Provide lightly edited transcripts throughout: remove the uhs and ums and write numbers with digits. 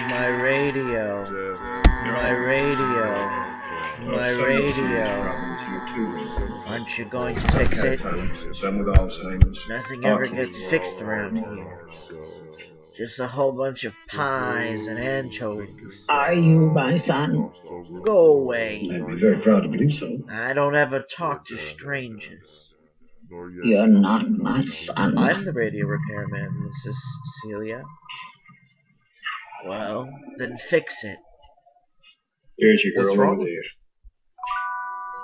My radio. My radio. My radio. Aren't you going to fix it? Nothing ever gets fixed around here. Just a whole bunch of pies and anchovies. Are you my son? Go away. I'd be very proud to believe so. I don't ever talk to strangers. You're not my son. I'm the radio repairman, Mrs. Celia. Well, then fix it. There's your girl What's wrong over with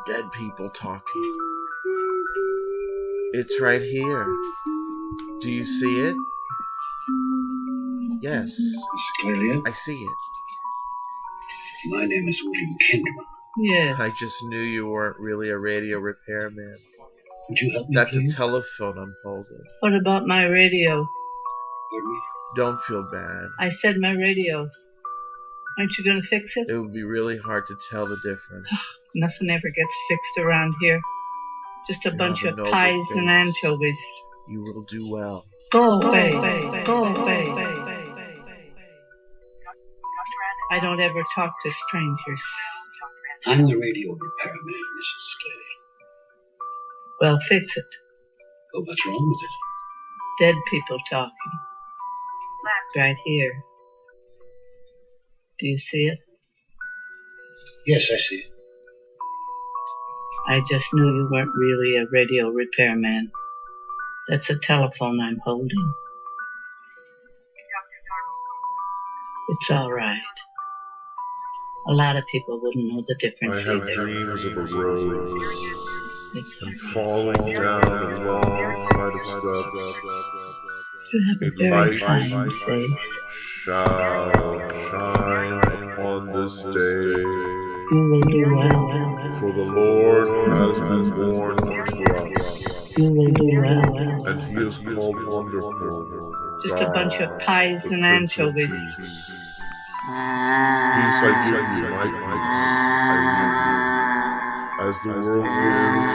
there. Dead people talking. It's right here. Do you see it? Yes, Mrs. Clelia? I see it. My name is William Kinderman. Yeah. I just knew you weren't really a radio repairman. Would you help me, That's please? a telephone I'm holding. What about my radio? Pardon me? Don't feel bad. I said my radio. Aren't you going to fix it? It would be really hard to tell the difference. Nothing ever gets fixed around here. Just a You bunch have of a noble pies and face. anchovies. You will do well. Go away. Go away. I don't ever talk to strangers. I'm the radio repairman, Mrs. Clelia. Well, fix it. Oh, what's wrong with it? Dead people talking. Right here. Do you see it? Yes, I see it. I just knew you weren't really a radio repairman. That's a telephone I'm holding. It's all right. A lot of people wouldn't know the difference I have either. dreams of a road It's all and right. falling down a long flight of steps. You have a A very light kind face. shall shine upon this day, You will do well. for the Lord has been born to us, You will do well. and he is called Wonderful. Just a bunch of God, pies the and Prince of anchovies. Peace. Peace I give you, my peace I give you. As the world gives,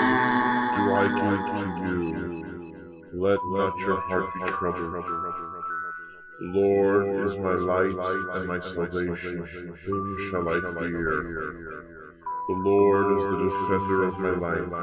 do I give to you. Let not your heart be troubled. The Lord is my light and my salvation. Whom shall I fear? The Lord is the defender of my life.